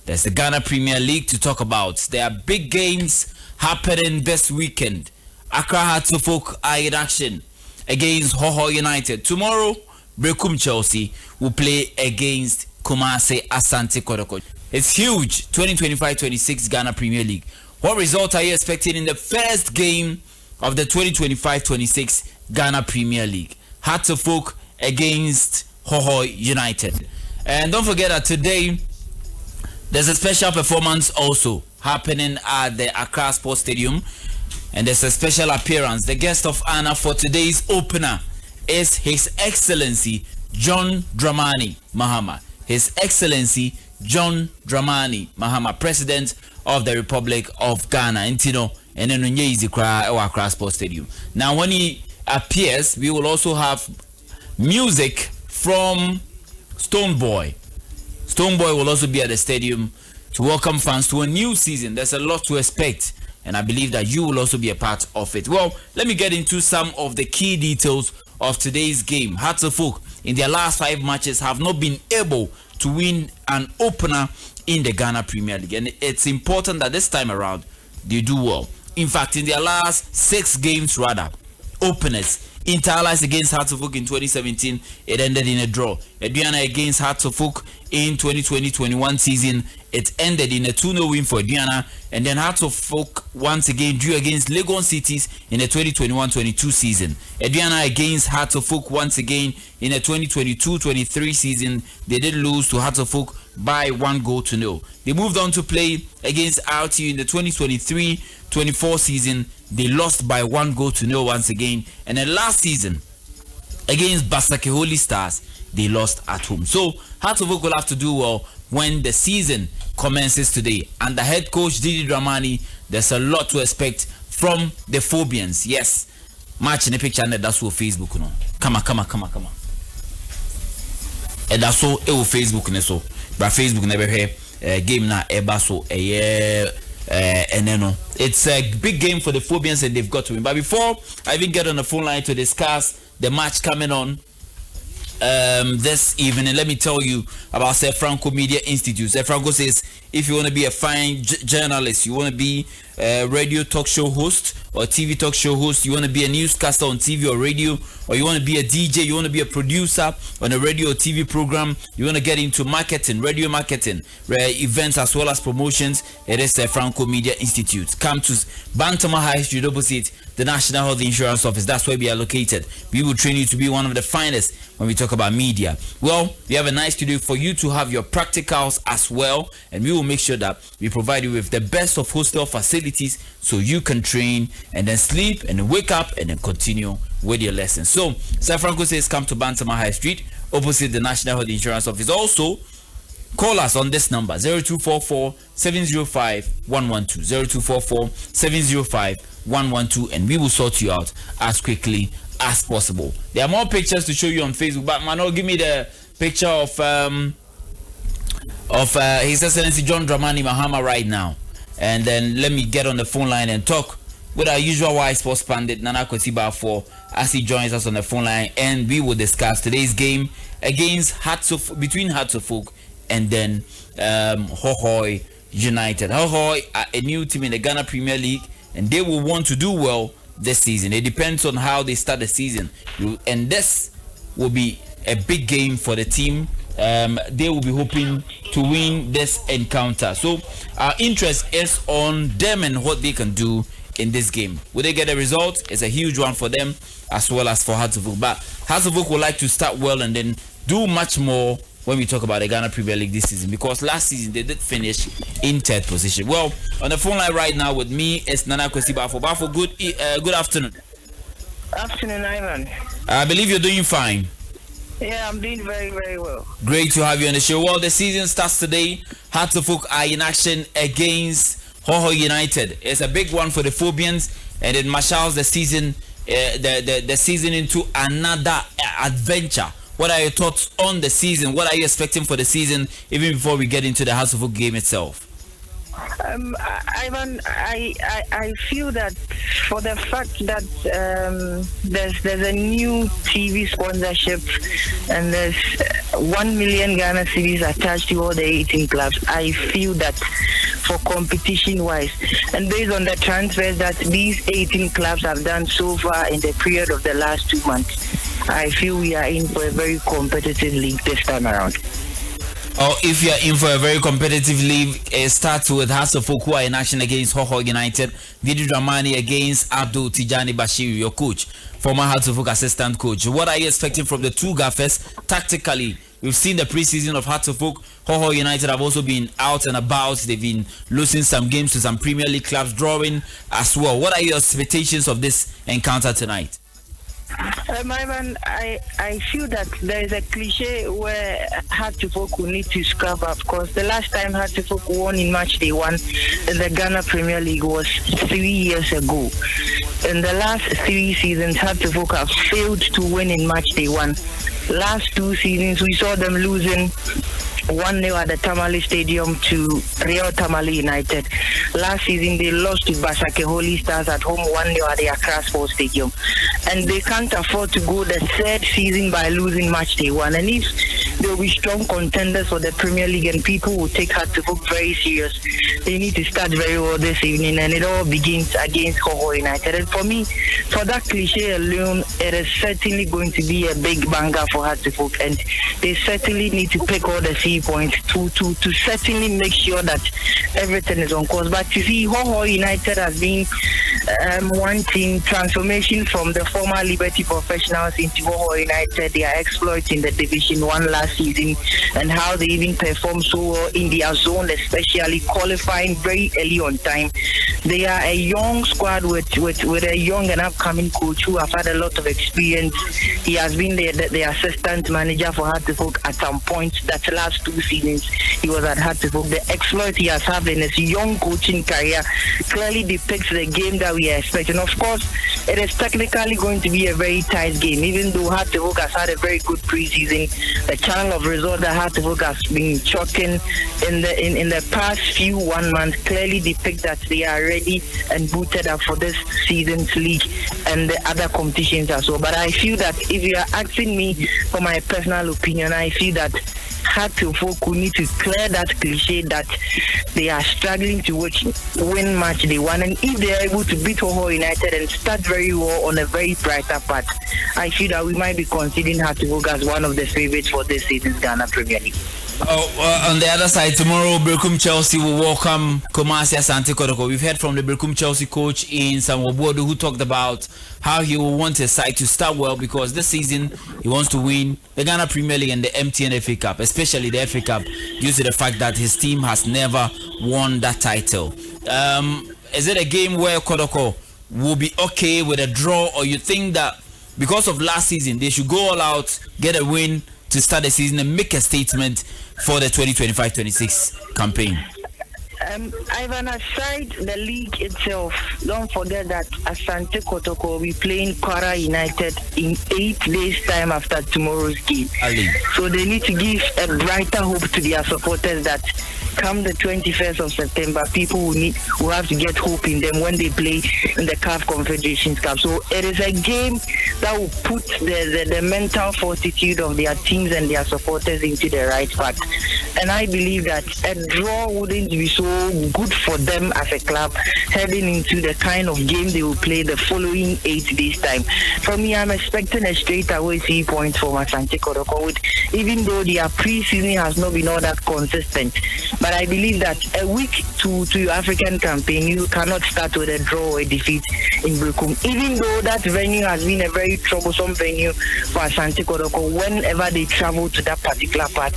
There's the Ghana Premier League to talk about. There are big games happening this weekend. Accra Hearts of Oak are in action against HOHOE United. Tomorrow, Berekum Chelsea will play against Kumasi Asante Kotoko. It's huge. 2025-26 Ghana Premier League. What result are you expecting in the first game of the 2025-26 Ghana Premier League? Hearts of Oak against HOHOE United. And don't forget that today there's a special performance also happening at the Accra Sports Stadium. And there's a special appearance. The guest of honor for today's opener is His Excellency John Dramani Mahama. His Excellency John Dramani Mahama, President of the Republic of Ghana. Intino and then Accra Sports Stadium. Now when he appears, we will also have music from Stoneboy. Stoneboy will also be at the stadium to welcome fans to a new season. There's a lot to expect, and I believe that you will also be a part of it. Well, let me get into some of the key details of today's game. Hearts of Oak in their last 5 matches have not been able to win an opener in the Ghana Premier League, and it's important that this time around they do well. In fact, in their last 6 games, openers, Interlice against Hearts of Oak in 2017, it ended in a draw. Aduana against Hearts of Oak in 2020-21 season, it ended in a 2-0 win for Aduana. And then Hearts of Oak once again drew against Legon Cities in the 2021-22 season. Aduana against Hearts of Oak once again in the 2022-23 season, they did lose to Hearts of Oak by 1-0. They moved on to play against RTU in the 2023-24 season. They lost by 1-0 once again. And then last season, against Basake Holy Stars, they lost at home. So, Hearts of Oak will have to do well when the season commences today. And the head coach, Didi Dramani, there's a lot to expect from the Phobians. Yes, match in the picture, and that's what Facebook, you know. Come on. And that's all Facebook, so. But Facebook never hear game na eba so and then it's a big game for the Phobians and they've got to win. But before I even get on the phone line to discuss the match coming on this evening, let me tell you about Sir Franco Media Institute. Sir Franco says if you want to be a fine journalist, you want to be a radio talk show host or TV talk show host, you want to be a newscaster on TV or radio, or you want to be a DJ, you want to be a producer on a radio or TV program, you want to get into marketing, radio marketing, events as well as promotions, it is the Franco Media Institute. Come to Bantama High Street opposite the National Health Insurance Office. That's where we are located. We will train you to be one of the finest when we talk about media. Well, we have a nice studio for you to have your practicals as well, and we will make sure that we provide you with the best of hostel facilities so you can train and then sleep and then wake up and then continue with your lessons. So, Sir Franco says come to Bantama High Street opposite the National Health Insurance Office. Also, call us on this number 0244 705 112 0244 705 112 and we will sort you out as quickly as possible. There are more pictures to show you on Facebook, but Mano, give me the picture of His Excellency John Dramani Mahama right now, and then let me get on the phone line and talk with our usual wise sports pundit Nana Kotiba for as he joins us on the phone line, and we will discuss today's game against between Hearts of Oak and then HOHOE United. HOHOE are a new team in the Ghana Premier League, and they will want to do well this season. It depends on how they start the season, and this will be a big game for the team. They will be hoping to win this encounter. So our interest is on them and what they can do in this game. Will they get a result? It's a huge one for them as well as for Hearts of Oak. But Hearts of Oak would like to start well and then do much more when we talk about the Ghana Premier League this season, because last season they did finish in 3rd position. Well, on the phone line right now with me is Nana Kwesi Bafo. Bafo, good afternoon. Afternoon, Ivan. I believe you're doing fine. Yeah, I'm doing very, very well. Great to have you on the show. Well, the season starts today. Hearts of Oak are in action against HOHOE United. It's a big one for the Phobians, and it marshals the season, the season into another adventure. What are your thoughts on the season? What are you expecting for the season, even before we get into the Hearts of Oak game itself? Ivan, I feel that for the fact that there's a new TV sponsorship and there's 1 million Ghana cedis attached to all the 18 clubs, I feel that for competition wise and based on the transfers that these 18 clubs have done so far in the period of the last 2 months, I feel we are in for a very competitive league this time around. Or if you're in for a very competitive league, it starts with HOHOE UNITED in action against HOHOE United, Didi Dramani against Abdul Tijani Bashir, your coach, former HOHOE assistant coach. What are you expecting from the two gaffers tactically? We've seen the preseason of HOHOE United have also been out and about. They've been losing some games to some Premier League clubs, drawing as well. What are your expectations of this encounter tonight? Ivan, I feel that there is a cliche where HOHOE will need to scrap up. Of course, the last time HOHOE won in match day 1 in the Ghana Premier League was 3 years ago. In the last 3 seasons, HOHOE have failed to win in match day 1. Last 2 seasons, we saw them losing 1-0 at the Tamale Stadium to Real Tamale United. Last season, they lost to Basake Holy Stars at home 1-0 at the Accra Sports Stadium. And they can't afford to go the third season by losing match day 1. And if they will be strong contenders for the Premier League and people will take HOHOE very serious, they need to start very well this evening. And it all begins against HOHOE United. And for me, for that cliche alone, it is certainly going to be a big banger for HOHOE. And they certainly need to pick all the 3 points to certainly make sure that everything is on course. But you see, HOHOE United has been one team transformation from the former Liberty Professionals into HOHOE United. They are exploiting the Division 1 last season and how they even performed so well in their zone, especially qualifying very early on time. They are a young squad with a young and upcoming coach who have had a lot of experience. He has been the assistant manager for HOHOE at some point. That last 2 seasons he was at HOHOE. The exploit he has had in his young coaching career clearly depicts the game that we are expecting. Of course, it is technically going to be a very tight game, even though HOHOE has had a very good preseason. The channel of results that HOHOE has been chalking in the past few 1 month clearly depict that they are ready and booted up for this season's league and the other competitions as well. But I feel that if you are asking me for my personal opinion, I feel that HOHOE need to clear that cliche that they are struggling to win match day 1, and if they are able to beat HOHOE United and start very well on a very brighter path, I feel that we might be considering HOHOE as one of the favorites for this season's Ghana Premier League. On the other side, tomorrow Berekum Chelsea will welcome Kumasi Asante Kotoko. We've heard from the Berekum Chelsea coach in Samobodo who talked about how he will want his side to start well because this season he wants to win the Ghana Premier League and the MTN FA Cup, especially the FA Cup, due to the fact that his team has never won that title. Is it a game where Kotoko will be okay with a draw, or you think that because of last season they should go all out, get a win to start the season and make a statement for the 2025-26 campaign? Ivan, aside the league itself, don't forget that Asante Kotoko will be playing HOHOE United in 8 days' time after tomorrow's game. So they need to give a brighter hope to their supporters that come the 21st of September, people will have to get hope in them when they play in the CAF Confederations Cup. So it is a game that will put the mental fortitude of their teams and their supporters into the right path. And I believe that a draw wouldn't be so good for them as a club heading into the kind of game they will play the following 8 days' time. For me, I'm expecting a straight away 3 points from Asante Kotoko, even though their pre-season has not been all that consistent. But I believe that a week to your African campaign, you cannot start with a draw or a defeat in Berekum. Even though that venue has been a very troublesome venue for Asante Kotoko whenever they travel to that particular part.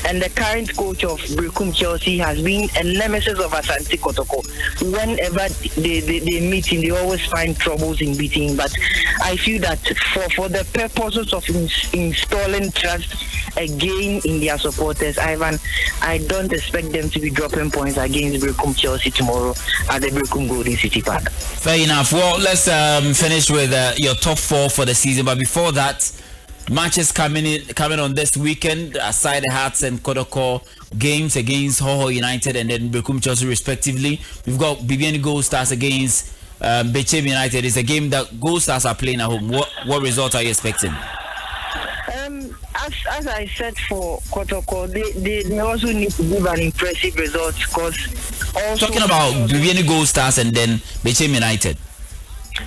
And the current coach of Berekum Chelsea has been a nemesis of Asante Kotoko. Whenever they meet him, they always find troubles in beating him. But I feel that for the purposes of installing trust again in their supporters, Ivan, I don't expect them to be dropping points against Berekum Chelsea tomorrow at the Berekum Golden City Park. Fair enough. Well, let's finish with your top 4 for the season. But before that, matches coming on this weekend, aside the Hearts and Kotoko games against HOHOE United and then Berekum Chelsea respectively. We've got BBN Gold Stars against Berekum United. It's a game that Gold Stars are playing at home. What result are you expecting? As I said for Kotoko, they also need to give an impressive result because also talking about BBN Gold Stars and then Berekum United.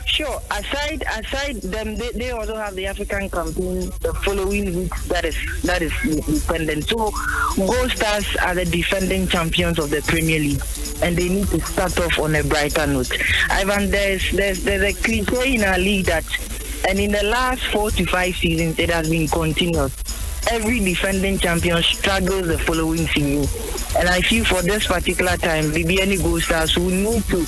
Sure. Aside them, they also have the African campaign the following week that is dependent. So Gold Stars are the defending champions of the Premier League, and they need to start off on a brighter note. Ivan, there's a cliche in our league that, and in the last 4 to 5 seasons, it has been continuous. Every defending champion struggles the following season. And I feel for this particular time, BBN Gold Stars will need to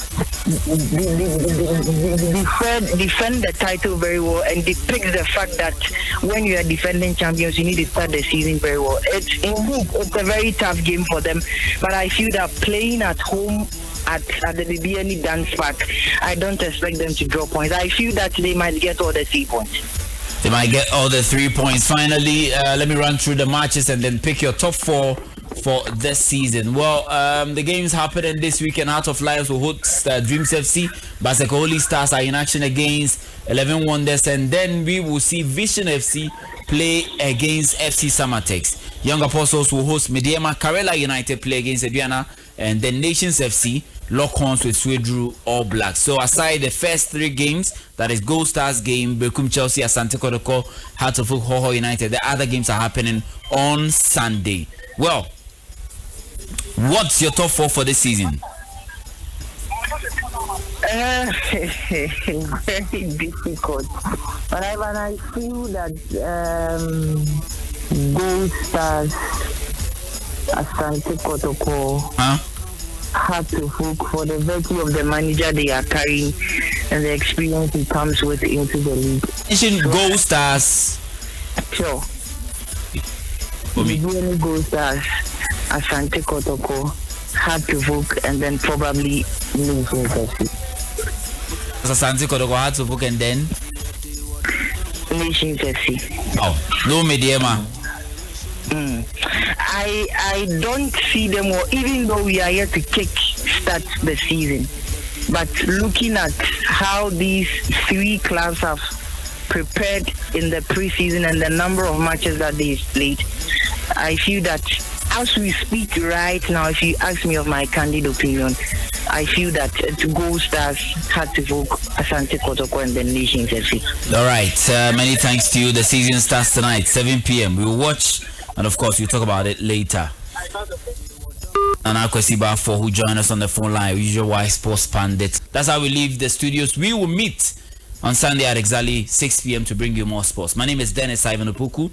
defend the title very well and depict the fact that when you are defending champions, you need to start the season very well. It's a very tough game for them, but I feel that playing at home at the BBN Dance Park, I don't expect them to draw points. I feel that they might get all the 3 points. They might get all the 3 points. Finally, let me run through the matches and then pick your top 4 for this season. Well, the games happening this weekend. Heart of Lions will host Dreams FC. Asante Kotoko Stars are in action against 11 Wonders, and then we will see Vision FC play against FC Samatex. Young Apostles will host Mediema. Karela United play against Aduana, and then Nations FC lock horns with Swedru All Blacks. So aside the first 3 games, that is Gold Stars game, Berekum Chelsea, Asante Kotoko, Heart of HOHOE United, the other games are happening on Sunday. Well, what's your top 4 for this season? Very difficult. But I feel that Gold Stars, Asante Kotoko, had to hook for the virtue of the manager they are carrying and the experience he comes with into the league. Gold Stars. Sure. BBN Gold Stars, Asante Kotoko, had to hook, and then probably Nations FC. Asante Kotoko had to hook and then Nations FC. Oh, no Mediema. I don't see them, or even though we are here to kick-start the season, but looking at how these 3 clubs have prepared in the preseason and the number of matches that they've played, I feel that as we speak right now, if you ask me of my candid opinion, I feel that Gold Stars had to vote Asante Kotoko and the Nations FC. All right, many thanks to you. The season starts tonight, 7 p.m. We'll watch, and of course, we'll talk about it later. And I'll see about 4 who join us on the phone line, usual Y Sports Pandit. That's how we leave the studios. We will meet on Sunday at exactly 6 p.m. to bring you more sports. My name is Dennis Ivan Opoku.